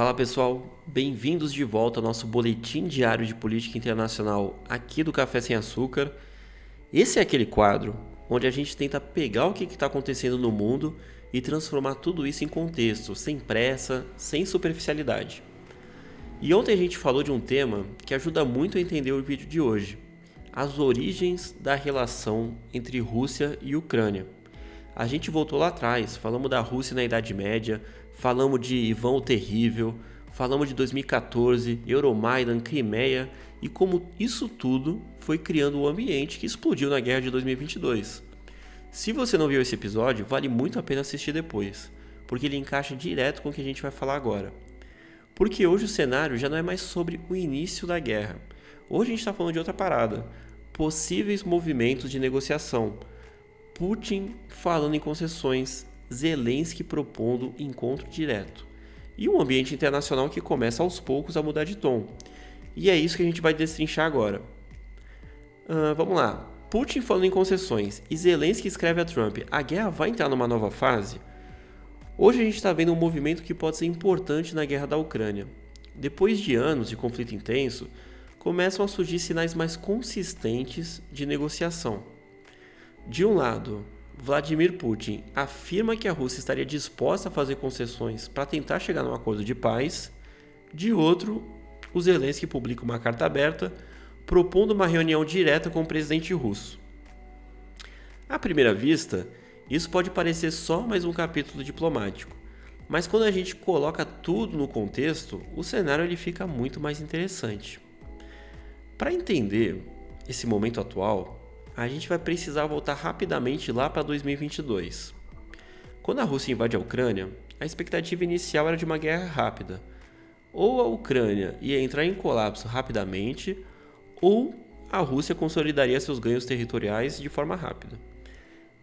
Fala pessoal, bem-vindos de volta ao nosso boletim diário de política internacional aqui do Café Sem Açúcar. Esse é aquele quadro onde a gente tenta pegar o que está acontecendo no mundo e transformar tudo isso em contexto, sem pressa, sem superficialidade. E ontem a gente falou de um tema que ajuda muito a entender o vídeo de hoje: as origens da relação entre Rússia e Ucrânia. A gente voltou lá atrás, falamos da Rússia na Idade Média, falamos de Ivan o Terrível, falamos de 2014, Euromaidan, Crimeia e como isso tudo foi criando o ambiente que explodiu na guerra de 2022. Se você não viu esse episódio, vale muito a pena assistir depois, porque ele encaixa direto com o que a gente vai falar agora. Porque hoje o cenário já não é mais sobre o início da guerra. Hoje a gente está falando de outra parada: possíveis movimentos de negociação. Putin falando em concessões, Zelensky propondo encontro direto. E um ambiente internacional que começa aos poucos a mudar de tom. E é isso que a gente vai destrinchar agora. Vamos lá. Putin falando em concessões e Zelensky escreve a Trump: a guerra vai entrar numa nova fase? Hoje a gente está vendo um movimento que pode ser importante na guerra da Ucrânia. Depois de anos de conflito intenso, começam a surgir sinais mais consistentes de negociação. De um lado, Vladimir Putin afirma que a Rússia estaria disposta a fazer concessões para tentar chegar num acordo de paz. De outro, o Zelensky publica uma carta aberta propondo uma reunião direta com o presidente russo. À primeira vista, isso pode parecer só mais um capítulo diplomático, mas quando a gente coloca tudo no contexto, o cenário ele fica muito mais interessante. Para entender esse momento atual, a gente vai precisar voltar rapidamente lá para 2022. Quando a Rússia invade a Ucrânia, a expectativa inicial era de uma guerra rápida. Ou a Ucrânia ia entrar em colapso rapidamente, ou a Rússia consolidaria seus ganhos territoriais de forma rápida.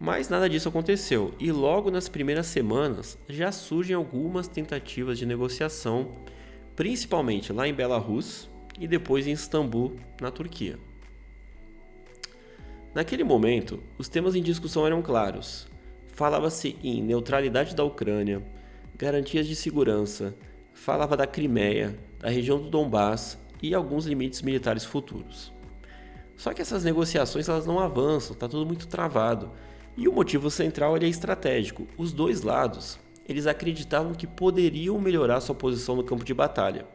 Mas nada disso aconteceu, e logo nas primeiras semanas já surgem algumas tentativas de negociação, principalmente lá em Belarus e depois em Istambul, na Turquia. Naquele momento, os temas em discussão eram claros. Falava-se em neutralidade da Ucrânia, garantias de segurança, falava da Crimeia, da região do Donbass e alguns limites militares futuros. Só que essas negociações elas não avançam, está tudo muito travado. E o motivo central é estratégico. Os dois lados eles acreditavam que poderiam melhorar sua posição no campo de batalha.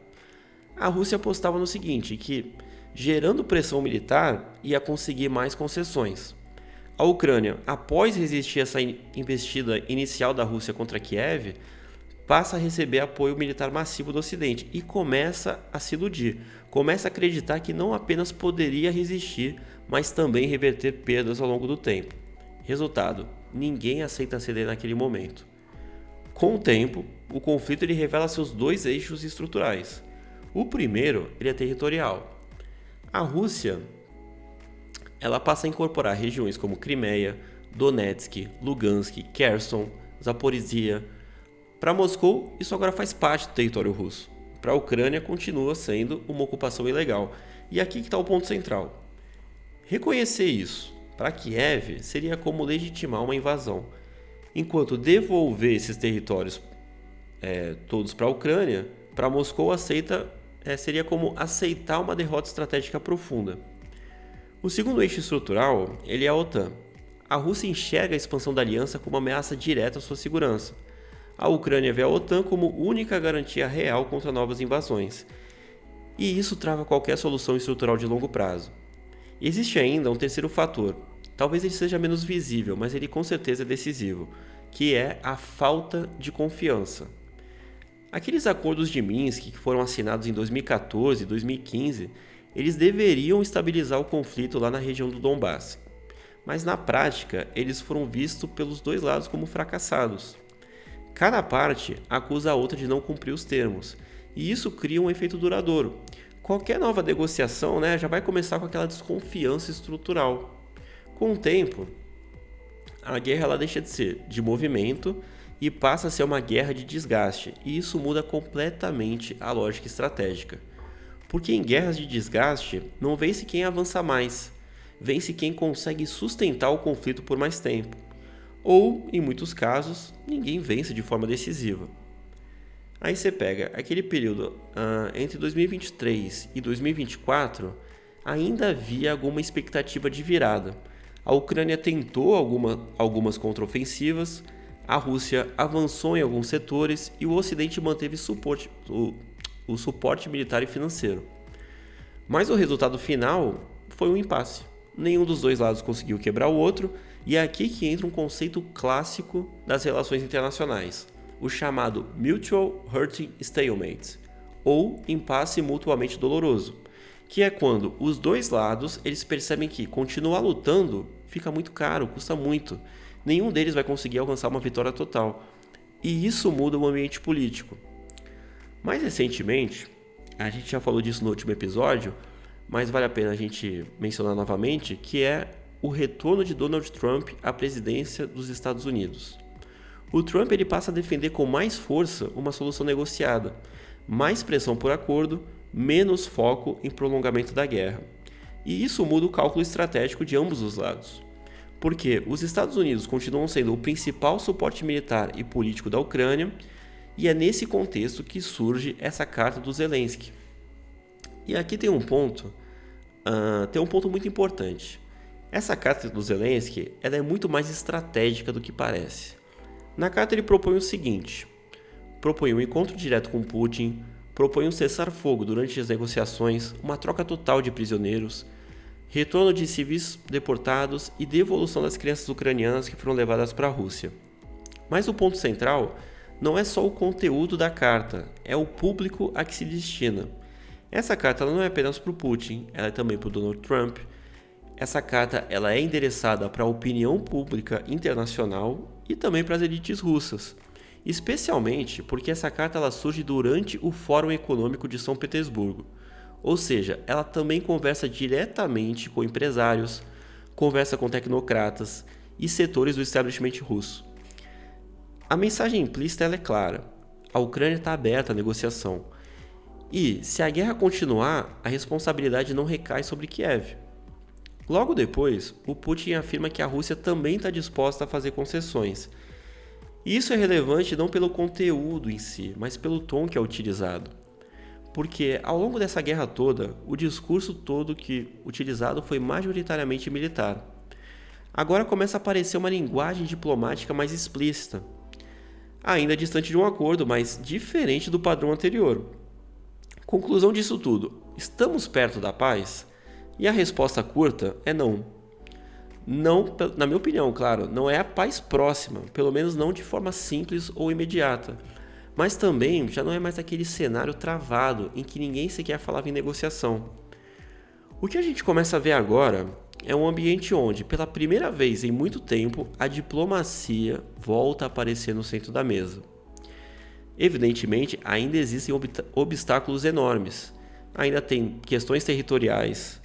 A Rússia apostava no seguinte, que gerando pressão militar, ia conseguir mais concessões. A Ucrânia, após resistir a essa investida inicial da Rússia contra Kiev, passa a receber apoio militar massivo do Ocidente e começa a se iludir, começa a acreditar que não apenas poderia resistir, mas também reverter perdas ao longo do tempo. Resultado, ninguém aceita ceder naquele momento. Com o tempo, o conflito ele revela seus dois eixos estruturais. O primeiro ele é territorial. A Rússia ela passa a incorporar regiões como Crimeia, Donetsk, Lugansk, Kherson, Zaporizhia. Para Moscou, isso agora faz parte do território russo. Para a Ucrânia, continua sendo uma ocupação ilegal. E aqui que está o ponto central. Reconhecer isso para Kiev seria como legitimar uma invasão, enquanto devolver esses territórios todos para a Ucrânia, para Moscou seria como aceitar uma derrota estratégica profunda. O segundo eixo estrutural ele é a OTAN. A Rússia enxerga a expansão da aliança como uma ameaça direta à sua segurança. A Ucrânia vê a OTAN como única garantia real contra novas invasões. E isso trava qualquer solução estrutural de longo prazo. Existe ainda um terceiro fator. Talvez ele seja menos visível, mas ele com certeza é decisivo, que é a falta de confiança. Aqueles acordos de Minsk que foram assinados em 2014 e 2015, eles deveriam estabilizar o conflito lá na região do Donbass. Mas na prática, eles foram vistos pelos dois lados como fracassados. Cada parte acusa a outra de não cumprir os termos, e isso cria um efeito duradouro. Qualquer nova negociação já vai começar com aquela desconfiança estrutural. Com o tempo, a guerra ela deixa de ser de movimento e passa a ser uma guerra de desgaste, e isso muda completamente a lógica estratégica. Porque em guerras de desgaste, não vence quem avança mais, vence quem consegue sustentar o conflito por mais tempo. Ou, em muitos casos, ninguém vence de forma decisiva. Aí você pega aquele período entre 2023 e 2024, ainda havia alguma expectativa de virada. A Ucrânia tentou algumas contraofensivas, a Rússia avançou em alguns setores e o Ocidente manteve o suporte militar e financeiro. Mas o resultado final foi um impasse. Nenhum dos dois lados conseguiu quebrar o outro, e é aqui que entra um conceito clássico das relações internacionais, o chamado Mutual Hurting Stalemate, ou impasse mutuamente doloroso, que é quando os dois lados eles percebem que continuar lutando fica muito caro, custa muito, nenhum deles vai conseguir alcançar uma vitória total, e isso muda o ambiente político. Mais recentemente, a gente já falou disso no último episódio, mas vale a pena a gente mencionar novamente, que é o retorno de Donald Trump à presidência dos Estados Unidos. O Trump ele passa a defender com mais força uma solução negociada, mais pressão por acordo, menos foco em prolongamento da guerra. E isso muda o cálculo estratégico de ambos os lados. Porque os Estados Unidos continuam sendo o principal suporte militar e político da Ucrânia, e é nesse contexto que surge essa carta do Zelensky. E aqui tem um ponto muito importante. Essa carta do Zelensky ela é muito mais estratégica do que parece. Na carta ele propõe o seguinte: propõe um encontro direto com Putin, propõe um cessar-fogo durante as negociações, uma troca total de prisioneiros, retorno de civis deportados e devolução das crianças ucranianas que foram levadas para a Rússia. Mas o ponto central não é só o conteúdo da carta, é o público a que se destina. Essa carta não é apenas para o Putin, ela é também para o Donald Trump. Essa carta ela é endereçada para a opinião pública internacional e também para as elites russas, especialmente porque essa carta ela surge durante o Fórum Econômico de São Petersburgo, ou seja, ela também conversa diretamente com empresários, conversa com tecnocratas e setores do establishment russo. A mensagem implícita ela é clara, a Ucrânia está aberta à negociação, e se a guerra continuar, a responsabilidade não recai sobre Kiev. Logo depois, o Putin afirma que a Rússia também está disposta a fazer concessões. E isso é relevante não pelo conteúdo em si, mas pelo tom que é utilizado. Porque ao longo dessa guerra toda, o discurso todo que utilizado foi majoritariamente militar. Agora começa a aparecer uma linguagem diplomática mais explícita, ainda distante de um acordo, mas diferente do padrão anterior. Conclusão disso tudo, estamos perto da paz? E a resposta curta é não. Não, na minha opinião, claro, não é a paz próxima, pelo menos não de forma simples ou imediata. Mas também já não é mais aquele cenário travado em que ninguém sequer falava em negociação. O que a gente começa a ver agora é um ambiente onde, pela primeira vez em muito tempo, a diplomacia volta a aparecer no centro da mesa. Evidentemente, ainda existem obstáculos enormes. Ainda tem questões territoriais,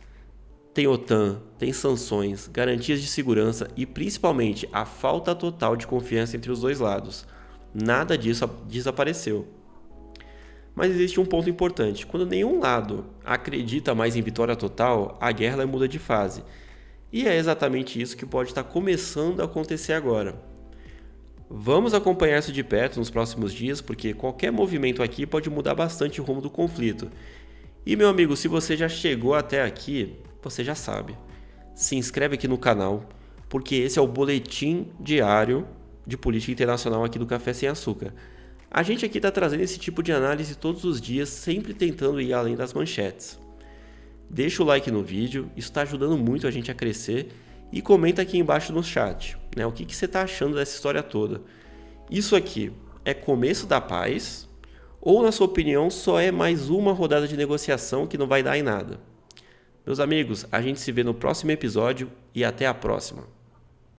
tem OTAN, tem sanções, garantias de segurança e principalmente a falta total de confiança entre os dois lados. Nada disso desapareceu. Mas existe um ponto importante. Quando nenhum lado acredita mais em vitória total, a guerra muda de fase. E é exatamente isso que pode estar começando a acontecer agora. Vamos acompanhar isso de perto nos próximos dias, porque qualquer movimento aqui pode mudar bastante o rumo do conflito. E meu amigo, se você já chegou até aqui, você já sabe. Se inscreve aqui no canal, porque esse é o boletim diário de política internacional aqui do Café Sem Açúcar. A gente aqui está trazendo esse tipo de análise todos os dias, sempre tentando ir além das manchetes. Deixa o like no vídeo, isso está ajudando muito a gente a crescer, e comenta aqui embaixo no chat, né, o que você está achando dessa história toda. Isso aqui é começo da paz, ou na sua opinião só é mais uma rodada de negociação que não vai dar em nada? Meus amigos, a gente se vê no próximo episódio e até a próxima.